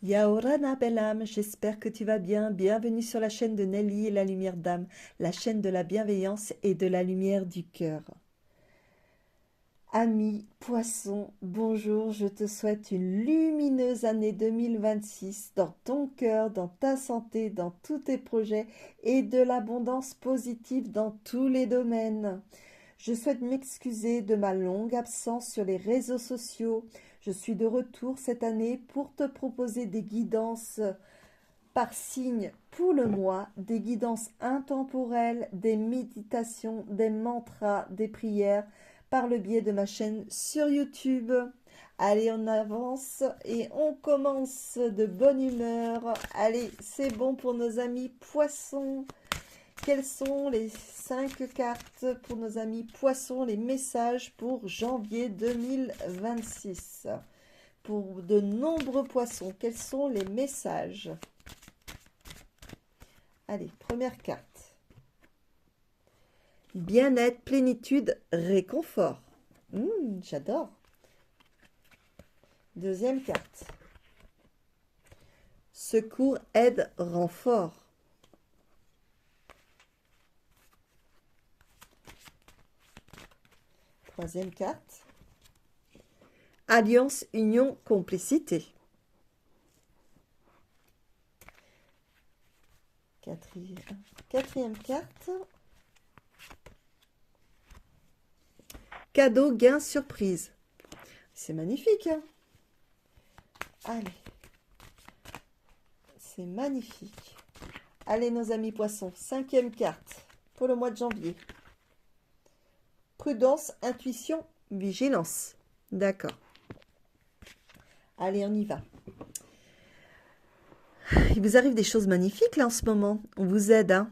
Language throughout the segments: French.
Yaorana, belle âme, j'espère que tu vas bien. Bienvenue sur la chaîne de Nelly et la lumière d'âme, la chaîne de la bienveillance et de la lumière du cœur. Ami poisson, bonjour, je te souhaite une lumineuse année 2026 dans ton cœur, dans ta santé, dans tous tes projets et de l'abondance positive dans tous les domaines. Je souhaite m'excuser de ma longue absence sur les réseaux sociaux. Je suis de retour cette année pour te proposer des guidances par signe pour le mois, des guidances intemporelles, des méditations, des mantras, des prières par le biais de ma chaîne sur YouTube. Allez, on avance et on commence de bonne humeur. Allez, c'est bon pour nos amis poissons. Quelles sont les 5 cartes pour nos amis poissons, les messages pour janvier 2026? Pour de nombreux poissons, quels sont les messages? Allez, première carte. Bien-être, plénitude, réconfort. J'adore. Deuxième carte. Secours, aide, renfort. Troisième carte. Alliance, union, complicité. Quatrième carte. Cadeau, gain, surprise. C'est magnifique, hein? Allez. C'est magnifique. Allez, nos amis poissons. Cinquième carte pour le mois de janvier. Prudence, intuition, vigilance. D'accord. Allez, on y va. Il vous arrive des choses magnifiques là en ce moment. On vous aide, hein.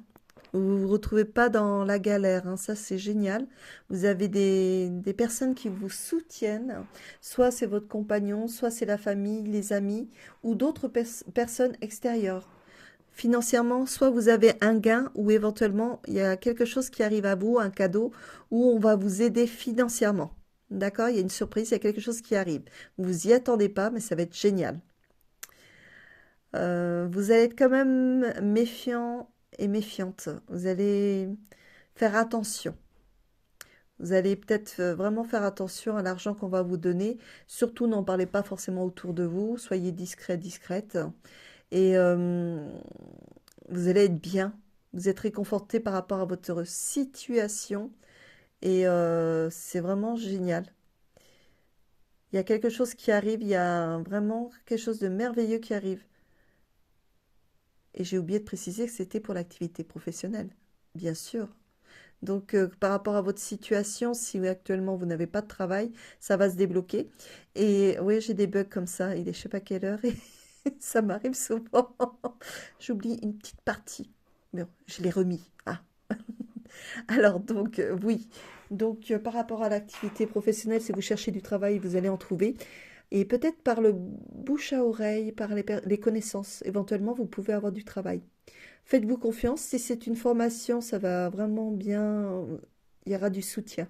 Vous ne vous retrouvez pas dans la galère, hein. Ça c'est génial. Vous avez des personnes qui vous soutiennent. Soit c'est votre compagnon, soit c'est la famille, les amis ou d'autres personnes extérieures. Financièrement, soit vous avez un gain ou éventuellement il y a quelque chose qui arrive à vous, un cadeau, où on va vous aider financièrement. D'accord? Il y a une surprise, il y a quelque chose qui arrive. Vous vous y attendez pas, mais ça va être génial. Vous allez être quand même méfiant et méfiante. Vous allez faire attention. Vous allez peut-être vraiment faire attention à l'argent qu'on va vous donner. Surtout, n'en parlez pas forcément autour de vous. Soyez discret, discrète. Et vous allez être bien. Vous êtes réconforté par rapport à votre situation. Et c'est vraiment génial. Il y a quelque chose qui arrive. Il y a vraiment quelque chose de merveilleux qui arrive. Et j'ai oublié de préciser que c'était pour l'activité professionnelle, bien sûr. Donc, par rapport à votre situation, si actuellement vous n'avez pas de travail, ça va se débloquer. Et oui, j'ai des bugs comme ça, il est je sais pas quelle heure, et ça m'arrive souvent. J'oublie une petite partie. Mais bon, je l'ai remis. Ah, alors donc, oui. Donc, par rapport à l'activité professionnelle, si vous cherchez du travail, vous allez en trouver. Et peut-être par le bouche à oreille, par les connaissances, éventuellement, vous pouvez avoir du travail. Faites-vous confiance, si c'est une formation, ça va vraiment bien, il y aura du soutien.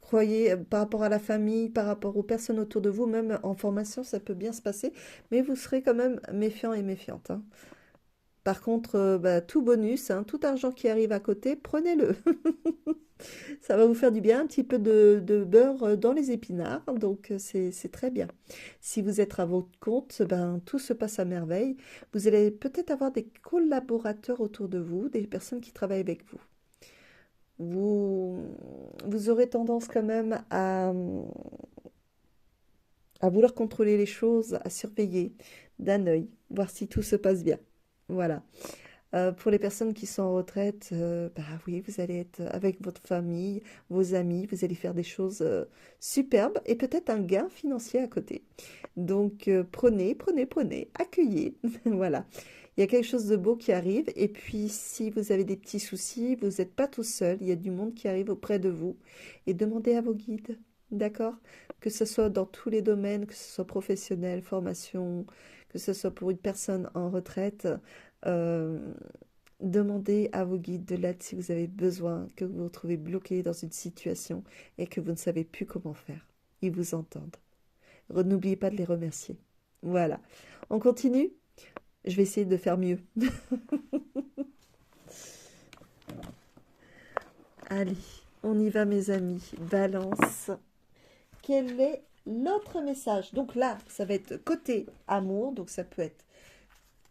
Croyez, par rapport à la famille, par rapport aux personnes autour de vous, même en formation, ça peut bien se passer, mais vous serez quand même méfiant et méfiante, hein. Par contre, bah, tout bonus, hein, tout argent qui arrive à côté, prenez-le. Ça va vous faire du bien, un petit peu de beurre dans les épinards, donc c'est très bien. Si vous êtes à votre compte, ben, tout se passe à merveille. Vous allez peut-être avoir des collaborateurs autour de vous, des personnes qui travaillent avec vous. Vous, vous aurez tendance quand même à vouloir contrôler les choses, à surveiller d'un œil, voir si tout se passe bien. Voilà. Pour les personnes qui sont en retraite, bah oui, vous allez être avec votre famille, vos amis, vous allez faire des choses superbes et peut-être un gain financier à côté. Donc prenez, prenez, prenez, accueillez. Voilà. Il y a quelque chose de beau qui arrive et puis si vous avez des petits soucis, vous n'êtes pas tout seul, il y a du monde qui arrive auprès de vous et demandez à vos guides. D'accord? Que ce soit dans tous les domaines, que ce soit professionnel, formation, que ce soit pour une personne en retraite, euh, demandez à vos guides de l'aide si vous avez besoin, que vous vous retrouvez bloqué dans une situation et que vous ne savez plus comment faire. Ils vous entendent. N'oubliez pas de les remercier. Voilà. On continue? Je vais essayer de faire mieux. Allez, on y va mes amis. Balance. Quel est l'autre message? Donc là, ça va être côté amour. Donc ça peut être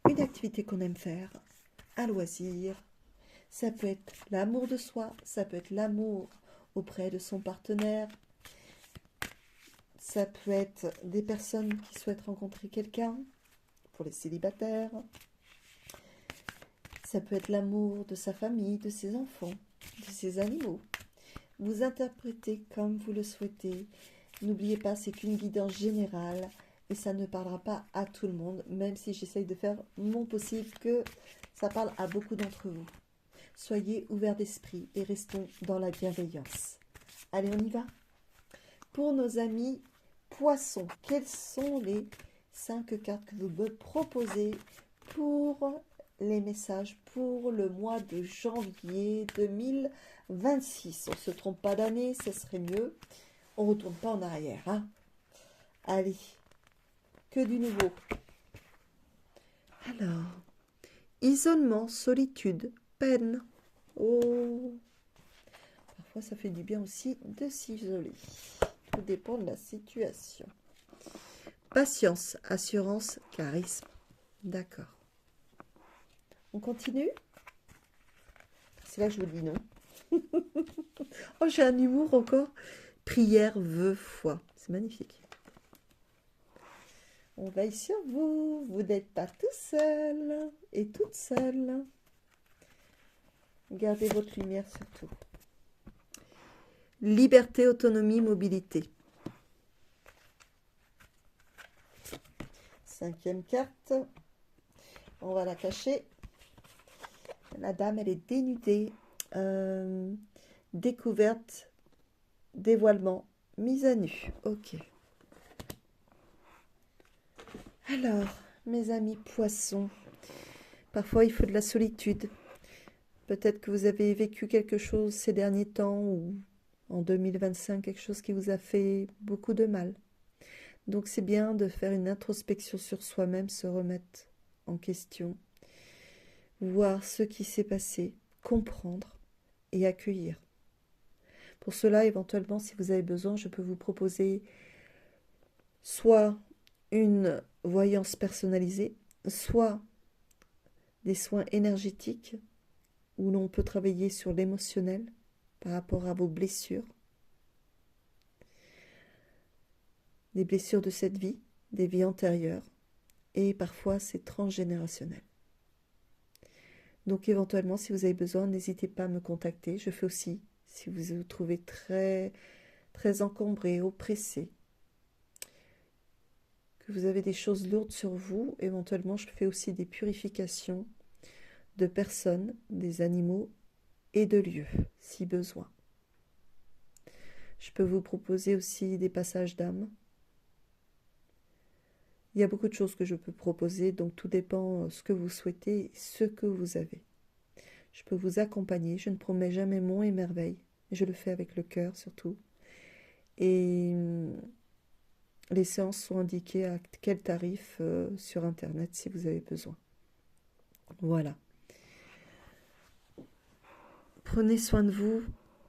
une activité qu'on aime faire, un loisir. Ça peut être l'amour de soi. Ça peut être l'amour auprès de son partenaire. Ça peut être des personnes qui souhaitent rencontrer quelqu'un, pour les célibataires. Ça peut être l'amour de sa famille, de ses enfants, de ses animaux. Vous interprétez comme vous le souhaitez. N'oubliez pas, c'est qu'une guidance générale et ça ne parlera pas à tout le monde, même si j'essaye de faire mon possible que ça parle à beaucoup d'entre vous. Soyez ouverts d'esprit et restons dans la bienveillance. Allez, on y va? Pour nos amis poissons, quelles sont les 5 cartes que vous me proposez pour les messages pour le mois de janvier 2026? On ne se trompe pas d'année, ce serait mieux. On ne retourne pas en arrière. Hein. Allez, que du nouveau. Alors, isolement, solitude, peine. Oh, parfois ça fait du bien aussi de s'isoler. Tout dépend de la situation. Patience, assurance, charisme. D'accord. On continue? C'est là que je vous dis non. Oh, j'ai un humour encore. Prière, vœu, foi. C'est magnifique. On veille sur vous. Vous n'êtes pas tout seul et toute seule. Gardez votre lumière surtout. Liberté, autonomie, mobilité. 5e carte. On va la cacher. La dame, elle est dénudée. Découverte, dévoilement, mise à nu. Ok. Alors, mes amis poissons, parfois il faut de la solitude. Peut-être que vous avez vécu quelque chose ces derniers temps ou en 2025, quelque chose qui vous a fait beaucoup de mal. Donc c'est bien de faire une introspection sur soi-même, se remettre en question, voir ce qui s'est passé, comprendre et accueillir. Pour cela, éventuellement, si vous avez besoin, je peux vous proposer soit une voyance personnalisée, soit des soins énergétiques où l'on peut travailler sur l'émotionnel par rapport à vos blessures, des blessures de cette vie, des vies antérieures, et parfois c'est transgénérationnel. Donc éventuellement, si vous avez besoin, n'hésitez pas à me contacter. Je fais aussi, si vous vous trouvez très, très encombré, oppressé, que vous avez des choses lourdes sur vous, éventuellement, je fais aussi des purifications de personnes, des animaux et de lieux, si besoin. Je peux vous proposer aussi des passages d'âme. Il y a beaucoup de choses que je peux proposer, donc tout dépend ce que vous souhaitez, ce que vous avez. Je peux vous accompagner, je ne promets jamais mon et merveille, je le fais avec le cœur surtout. Et les séances sont indiquées à quel tarif sur Internet si vous avez besoin. Voilà. Prenez soin de vous.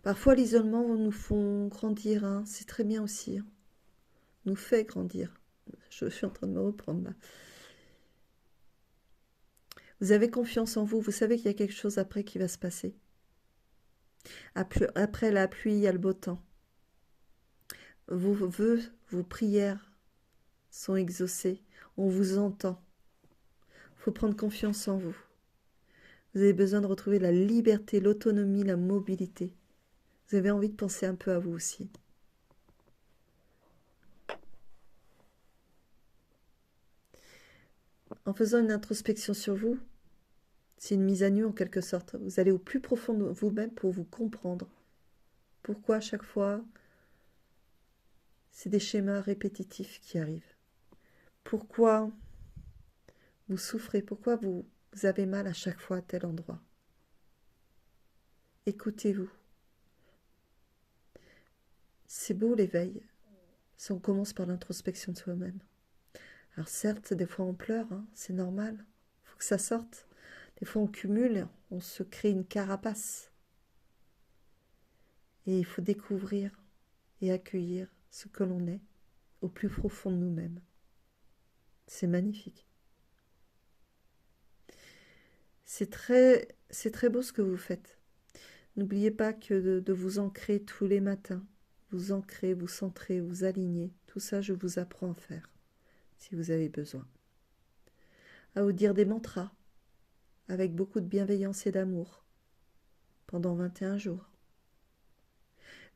Parfois l'isolement nous font grandir, hein. C'est très bien aussi. Hein. Nous fait grandir. Je suis en train de me reprendre là. Vous avez confiance en vous, vous savez qu'il y a quelque chose après qui va se passer. Après la pluie, il y a le beau temps. Vos vœux, vos prières sont exaucées. On vous entend. Il faut prendre confiance en vous. Vous avez besoin de retrouver la liberté, l'autonomie, la mobilité. Vous avez envie de penser un peu à vous aussi. En faisant une introspection sur vous, c'est une mise à nu en quelque sorte. Vous allez au plus profond de vous-même pour vous comprendre. Pourquoi à chaque fois, c'est des schémas répétitifs qui arrivent. Pourquoi vous souffrez, pourquoi vous avez mal à chaque fois à tel endroit. Écoutez-vous. C'est beau l'éveil, si on commence par l'introspection de soi-même. Alors certes, des fois on pleure, hein, c'est normal, il faut que ça sorte. Des fois on cumule, on se crée une carapace. Et il faut découvrir et accueillir ce que l'on est au plus profond de nous-mêmes. C'est magnifique. C'est très beau ce que vous faites. N'oubliez pas que de vous ancrer tous les matins, vous ancrer, vous centrer, vous aligner, tout ça je vous apprends à faire, si vous avez besoin. À vous dire des mantras, avec beaucoup de bienveillance et d'amour, pendant 21 jours.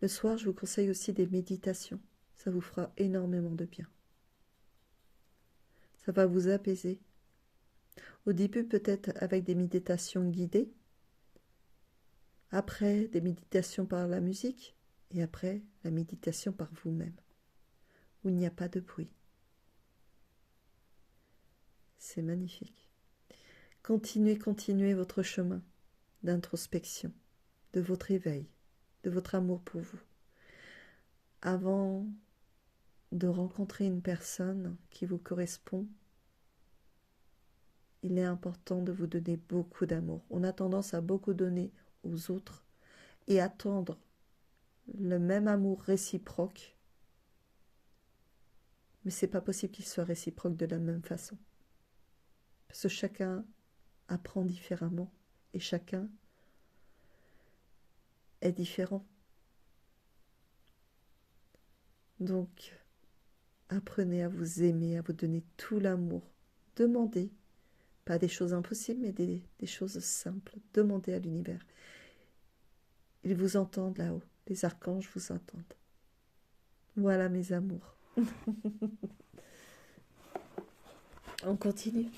Le soir, je vous conseille aussi des méditations. Ça vous fera énormément de bien. Ça va vous apaiser. Au début, peut-être avec des méditations guidées. Après, des méditations par la musique. Et après, la méditation par vous-même. Où il n'y a pas de bruit. C'est magnifique. Continuez votre chemin d'introspection, de votre éveil, de votre amour pour vous. Avant de rencontrer une personne qui vous correspond, il est important de vous donner beaucoup d'amour. On a tendance à beaucoup donner aux autres et attendre le même amour réciproque, mais c'est pas possible qu'il soit réciproque de la même façon. Parce que chacun apprend différemment et chacun est différent. Donc, apprenez à vous aimer, à vous donner tout l'amour. Demandez, pas des choses impossibles, mais des choses simples. Demandez à l'univers. Ils vous entendent là-haut. Les archanges vous entendent. Voilà mes amours. On continue.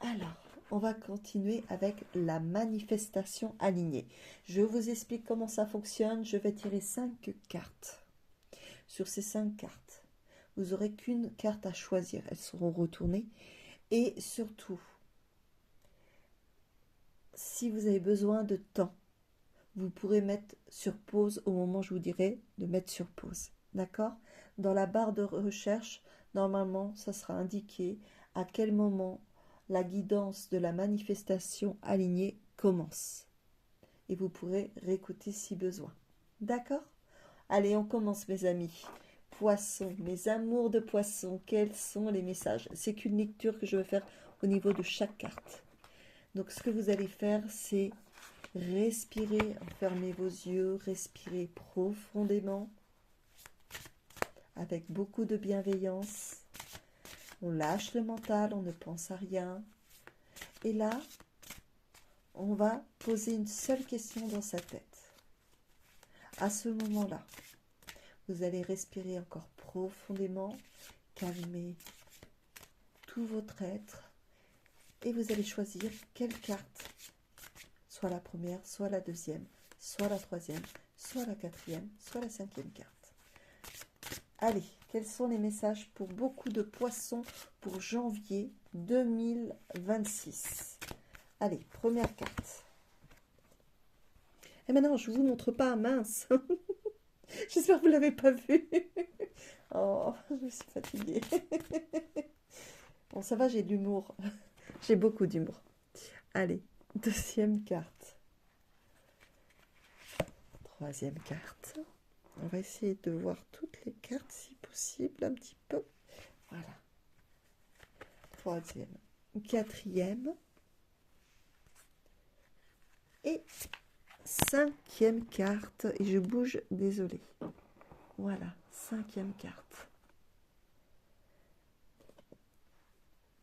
Alors, on va continuer avec la manifestation alignée. Je vous explique comment ça fonctionne. Je vais tirer 5 cartes. Sur ces 5 cartes, vous n'aurez qu'une carte à choisir. Elles seront retournées. Et surtout, si vous avez besoin de temps, vous pourrez mettre sur pause au moment où je vous dirai de mettre sur pause. D'accord? Dans la barre de recherche, normalement, ça sera indiqué à quel moment la guidance de la manifestation alignée commence. Et vous pourrez réécouter si besoin. D'accord? Allez, on commence mes amis. Poisson, mes amours de poisson, quels sont les messages? C'est qu'une lecture que je vais faire au niveau de chaque carte. Donc ce que vous allez faire, c'est respirer, fermez vos yeux, respirez profondément, avec beaucoup de bienveillance. On lâche le mental, on ne pense à rien. Et là, on va poser une seule question dans sa tête. À ce moment-là, vous allez respirer encore profondément, calmer tout votre être et vous allez choisir quelle carte, soit la première, soit la deuxième, soit la troisième, soit la quatrième, soit la cinquième carte. Allez, quels sont les messages pour beaucoup de poissons pour janvier 2026? Allez, première carte. Et maintenant, je ne vous montre pas, mince. J'espère que vous ne l'avez pas vu. Oh, je suis fatiguée. Bon, ça va, j'ai de l'humour. J'ai beaucoup d'humour. Allez, deuxième carte. Troisième carte. On va essayer de voir toutes les cartes si possible, un petit peu. Voilà. Troisième. Quatrième. Et cinquième carte. Et je bouge, désolé. Voilà, cinquième carte.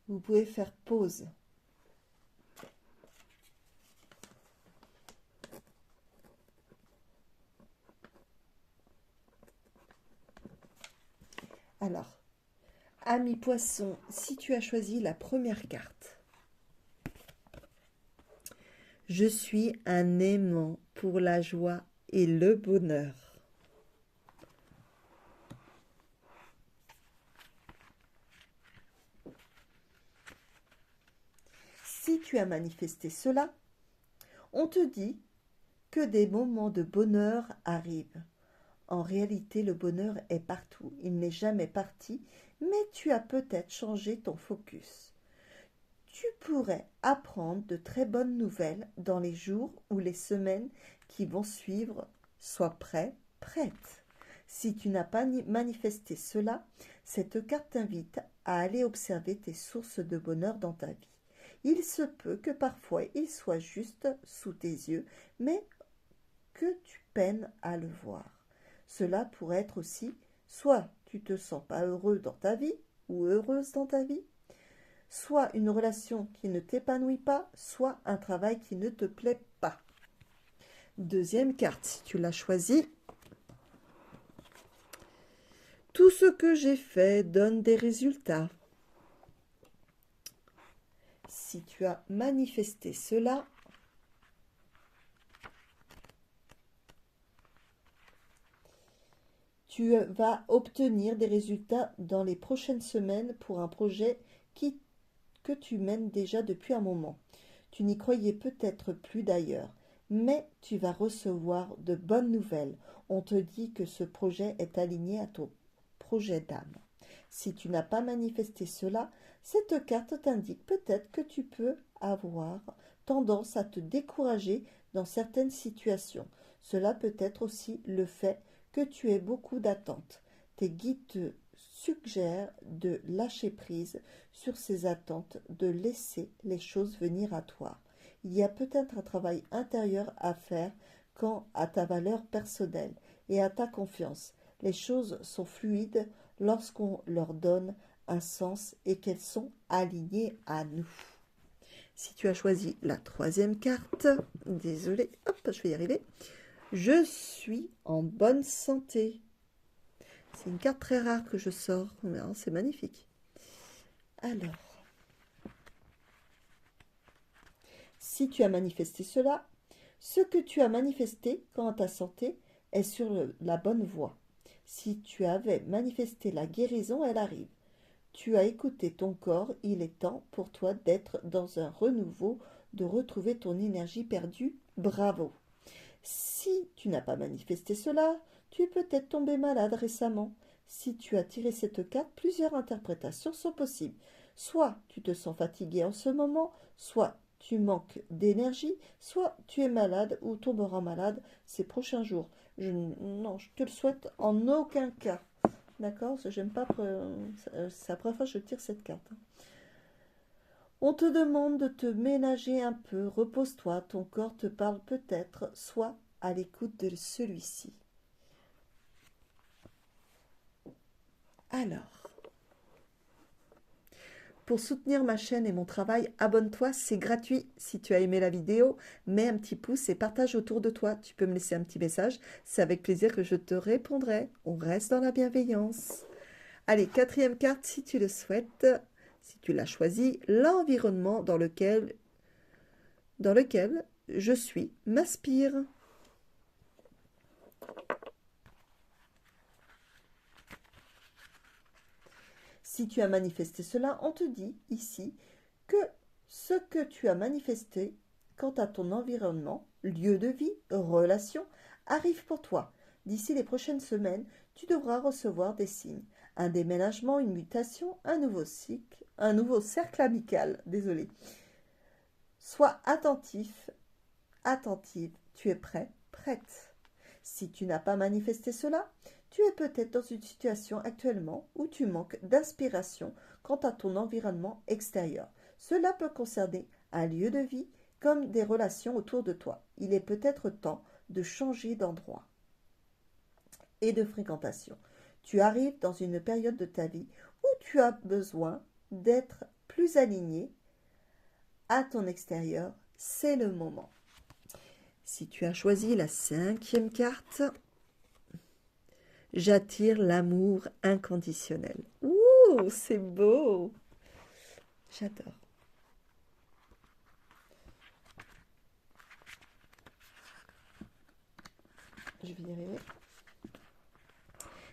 Vous pouvez faire pause. Alors, ami poisson, si tu as choisi la première carte, je suis un aimant pour la joie et le bonheur. Si tu as manifesté cela, on te dit que des moments de bonheur arrivent. En réalité, le bonheur est partout. Il n'est jamais parti, mais tu as peut-être changé ton focus. Tu pourrais apprendre de très bonnes nouvelles dans les jours ou les semaines qui vont suivre. Sois prêt, prête. Si tu n'as pas manifesté cela, cette carte t'invite à aller observer tes sources de bonheur dans ta vie. Il se peut que parfois il soit juste sous tes yeux, mais que tu peines à le voir. Cela pourrait être aussi soit tu te sens pas heureux dans ta vie ou heureuse dans ta vie, soit une relation qui ne t'épanouit pas, soit un travail qui ne te plaît pas. Deuxième carte, si tu l'as choisie. Tout ce que j'ai fait donne des résultats. Si tu as manifesté cela, tu vas obtenir des résultats dans les prochaines semaines pour un projet que tu mènes déjà depuis un moment. Tu n'y croyais peut-être plus d'ailleurs, mais tu vas recevoir de bonnes nouvelles. On te dit que ce projet est aligné à ton projet d'âme. Si tu n'as pas manifesté cela, cette carte t'indique peut-être que tu peux avoir tendance à te décourager dans certaines situations. Cela peut être aussi le fait que tu aies beaucoup d'attentes. Tes guides te suggèrent de lâcher prise sur ces attentes, de laisser les choses venir à toi. Il y a peut-être un travail intérieur à faire quant à ta valeur personnelle et à ta confiance. Les choses sont fluides lorsqu'on leur donne un sens et qu'elles sont alignées à nous. Si tu as choisi la troisième carte, désolé, hop, je vais y arriver. Je suis en bonne santé. C'est une carte très rare que je sors, mais c'est magnifique. Alors, si tu as manifesté cela, ce que tu as manifesté quant à ta santé est sur la bonne voie. Si tu avais manifesté la guérison, elle arrive. Tu as écouté ton corps, il est temps pour toi d'être dans un renouveau, de retrouver ton énergie perdue. Bravo. Si tu n'as pas manifesté cela, tu es peut-être tombé malade récemment. Si tu as tiré cette carte, plusieurs interprétations sont possibles. Soit tu te sens fatigué en ce moment, soit tu manques d'énergie, soit tu es malade ou tomberas malade ces prochains jours. Non, je te le souhaite en aucun cas. D'accord? J'aime pas. C'est la première fois que je tire cette carte. On te demande de te ménager un peu, repose-toi, ton corps te parle peut-être, sois à l'écoute de celui-ci. Alors, pour soutenir ma chaîne et mon travail, abonne-toi, c'est gratuit. Si tu as aimé la vidéo, mets un petit pouce et partage autour de toi. Tu peux me laisser un petit message, c'est avec plaisir que je te répondrai. On reste dans la bienveillance. Allez, quatrième carte, si tu le souhaites, si tu l'as choisi, l'environnement dans lequel je suis m'inspire. Si tu as manifesté cela, on te dit ici que ce que tu as manifesté quant à ton environnement, lieu de vie, relation, arrive pour toi. D'ici les prochaines semaines, tu devras recevoir des signes. Un déménagement, une mutation, un nouveau cycle, un nouveau cercle amical. Désolé. Sois attentif, attentive. Tu es prêt, prête. Si tu n'as pas manifesté cela, tu es peut-être dans une situation actuellement où tu manques d'inspiration quant à ton environnement extérieur. Cela peut concerner un lieu de vie comme des relations autour de toi. Il est peut-être temps de changer d'endroit et de fréquentation. Tu arrives dans une période de ta vie où tu as besoin d'être plus aligné à ton extérieur. C'est le moment. Si tu as choisi la cinquième carte, j'attire l'amour inconditionnel. Ouh, c'est beau. J'adore. Je vais y arriver.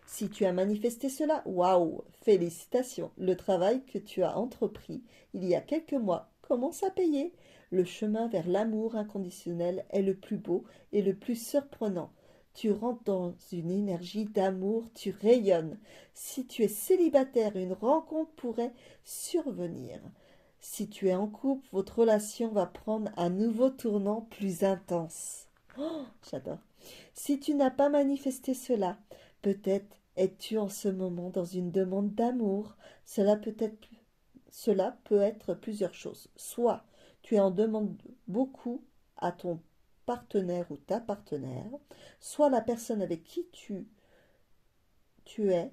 Si tu as manifesté cela, waouh, félicitations. Le travail que tu as entrepris il y a quelques mois commence à payer. Le chemin vers l'amour inconditionnel est le plus beau et le plus surprenant. Tu rentres dans une énergie d'amour, tu rayonnes. Si tu es célibataire, une rencontre pourrait survenir. Si tu es en couple, votre relation va prendre un nouveau tournant plus intense. Oh, j'adore. Si tu n'as pas manifesté cela, peut-être es-tu en ce moment dans une demande d'amour. Cela peut être plusieurs choses. Soit tu es en demande beaucoup à ton partenaire ou ta partenaire, soit la personne avec qui tu es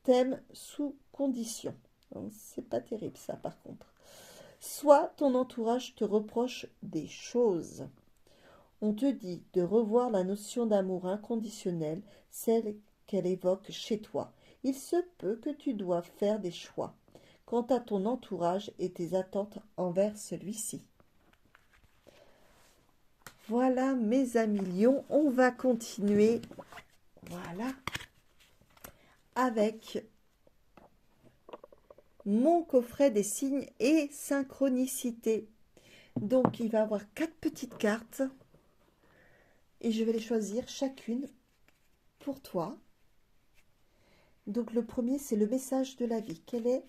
t'aime sous condition. Donc, c'est pas terrible ça par contre. Soit ton entourage te reproche des choses. On te dit de revoir la notion d'amour inconditionnel, celle qu'elle évoque chez toi. Il se peut que tu doives faire des choix quant à ton entourage et tes attentes envers celui-ci. Voilà mes amis lions, on va continuer, voilà, avec mon coffret des signes et synchronicité. Donc il va y avoir 4 petites cartes et je vais les choisir chacune pour toi. Donc le premier c'est le message de la vie. Quel est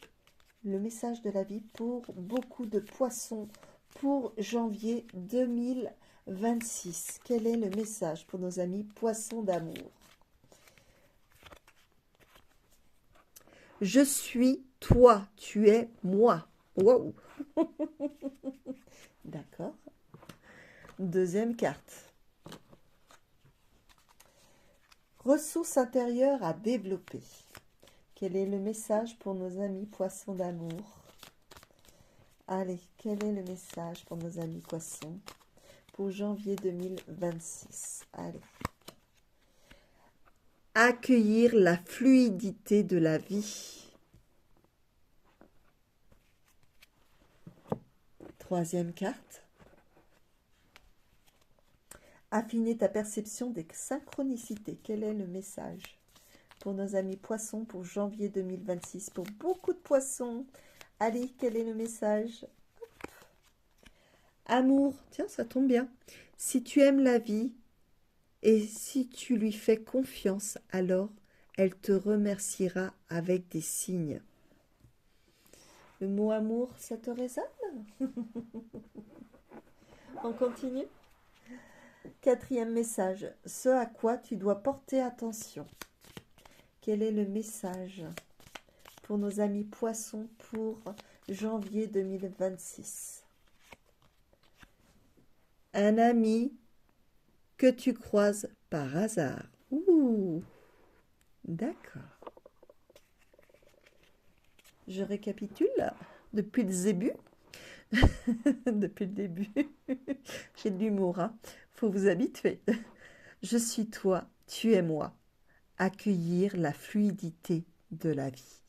le message de la vie pour beaucoup de poissons pour janvier 2026? Quel est le message pour nos amis poissons d'amour? Je suis toi, tu es moi. Waouh. D'accord. Deuxième carte. Ressources intérieures à développer. Quel est le message pour nos amis poissons d'amour? Allez, quel est le message pour nos amis poissons pour janvier 2026? Allez. Accueillir la fluidité de la vie. Troisième carte. Affiner ta perception des synchronicités. Quel est le message pour nos amis poissons pour janvier 2026? Pour beaucoup de poissons. Allez, quel est le message? Hop. Amour. Tiens, ça tombe bien. Si tu aimes la vie et si tu lui fais confiance, alors elle te remerciera avec des signes. Le mot amour, ça te résonne? On continue. Quatrième message, ce à quoi tu dois porter attention. Quel est le message pour nos amis poissons pour janvier 2026? Un ami que tu croises par hasard. Ouh, d'accord. Je récapitule depuis le début. Depuis le début. J'ai de l'humour, hein. Faut vous habituer. Je suis toi, tu es moi. Accueillir la fluidité de la vie.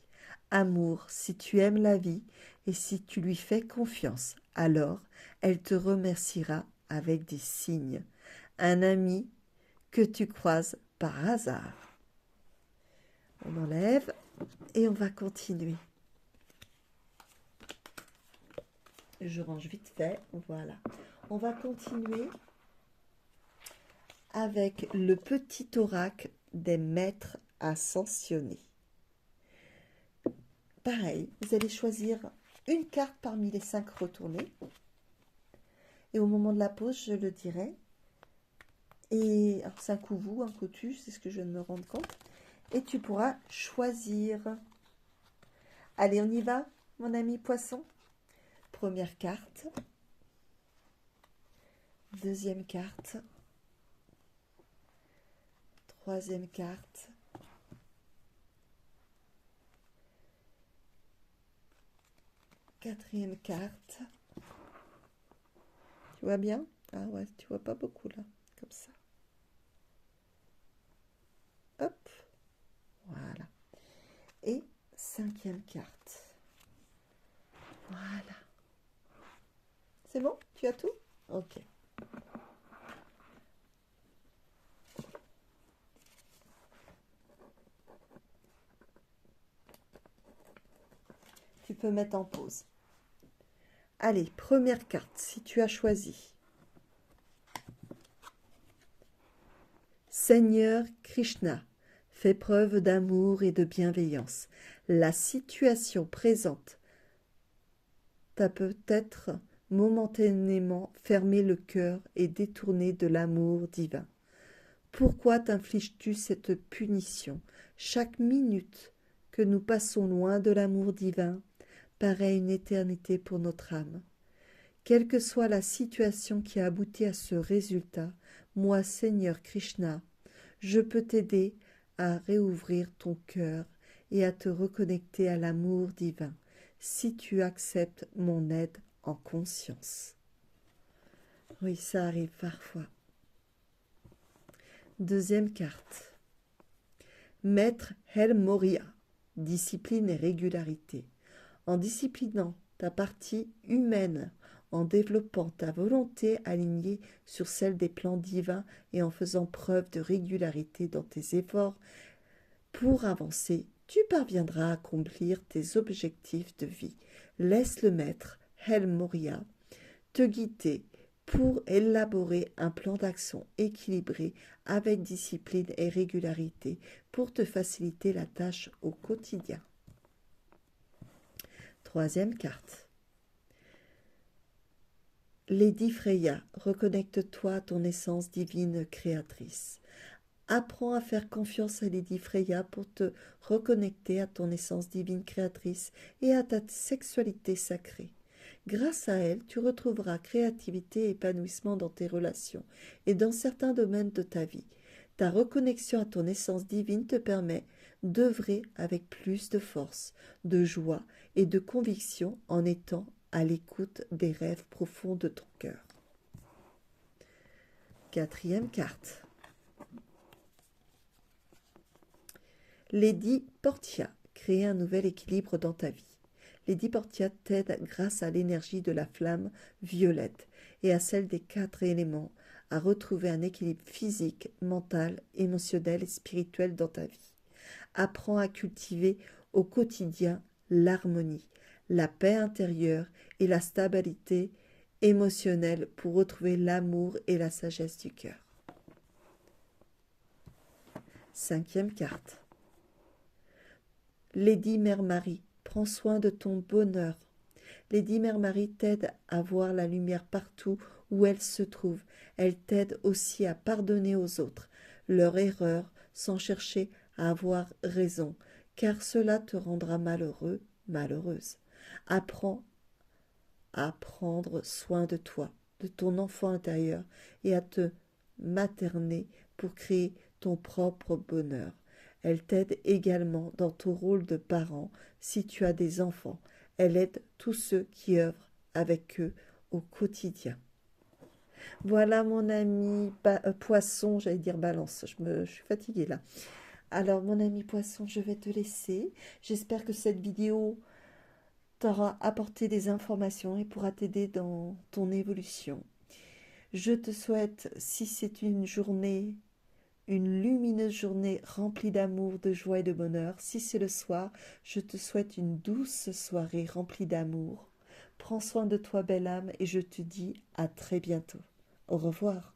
Amour, si tu aimes la vie et si tu lui fais confiance, alors elle te remerciera avec des signes. Un ami que tu croises par hasard. On enlève et on va continuer. Je range vite fait, voilà. On va continuer avec le petit oracle des maîtres ascensionnés. Pareil, vous allez choisir une carte parmi les 5 retournées. Et au moment de la pause, je le dirai. Et alors, c'est un coup vous, un coup tu, c'est ce que je viens de me rendre compte. Et tu pourras choisir. Allez, on y va, mon ami poisson. Première carte. Deuxième carte. Troisième carte. Quatrième carte. Tu vois bien? Ah ouais, tu vois pas beaucoup là, comme ça. Hop, voilà. Et cinquième carte. Voilà. C'est bon? Tu as tout? Ok. Tu peux mettre en pause. Allez, première carte, si tu as choisi. Seigneur Krishna, fais preuve d'amour et de bienveillance. La situation présente t'a peut-être momentanément fermé le cœur et détourné de l'amour divin. Pourquoi t'infliges-tu cette punition? Chaque minute que nous passons loin de l'amour divin paraît une éternité pour notre âme. Quelle que soit la situation qui a abouti à ce résultat, moi, Seigneur Krishna, je peux t'aider à réouvrir ton cœur et à te reconnecter à l'amour divin, si tu acceptes mon aide en conscience. Oui, ça arrive parfois. Deuxième carte. Maître Hel Moria, discipline et régularité. En disciplinant ta partie humaine, en développant ta volonté alignée sur celle des plans divins et en faisant preuve de régularité dans tes efforts pour avancer, tu parviendras à accomplir tes objectifs de vie. Laisse le maître Hel Moria te guider pour élaborer un plan d'action équilibré avec discipline et régularité pour te faciliter la tâche au quotidien. Troisième carte. Lady Freya, reconnecte-toi à ton essence divine créatrice. Apprends à faire confiance à Lady Freya pour te reconnecter à ton essence divine créatrice et à ta sexualité sacrée. Grâce à elle, tu retrouveras créativité et épanouissement dans tes relations et dans certains domaines de ta vie. Ta reconnexion à ton essence divine te permet d'œuvrer avec plus de force, de joie et de conviction en étant à l'écoute des rêves profonds de ton cœur. Quatrième carte. Lady Portia, crée un nouvel équilibre dans ta vie. Lady Portia t'aide grâce à l'énergie de la flamme violette et à celle des 4 éléments à retrouver un équilibre physique, mental, émotionnel et spirituel dans ta vie. Apprends à cultiver au quotidien l'harmonie, la paix intérieure et la stabilité émotionnelle pour retrouver l'amour et la sagesse du cœur. Cinquième carte. Lady Mère Marie, prends soin de ton bonheur. Lady Mère Marie t'aide à voir la lumière partout où elle se trouve. Elle t'aide aussi à pardonner aux autres leurs erreurs sans chercher à avoir raison, car cela te rendra malheureux, malheureuse. Apprends à prendre soin de toi, de ton enfant intérieur et à te materner pour créer ton propre bonheur. Elle t'aide également dans ton rôle de parent si tu as des enfants. Elle aide tous ceux qui œuvrent avec eux au quotidien. Voilà mon ami poisson, j'allais dire balance, je suis fatiguée là. Alors mon ami poisson, je vais te laisser. J'espère que cette vidéo t'aura apporté des informations et pourra t'aider dans ton évolution. Je te souhaite, si c'est une journée, une lumineuse journée remplie d'amour, de joie et de bonheur. Si c'est le soir, je te souhaite une douce soirée remplie d'amour. Prends soin de toi, belle âme, et je te dis à très bientôt. Au revoir.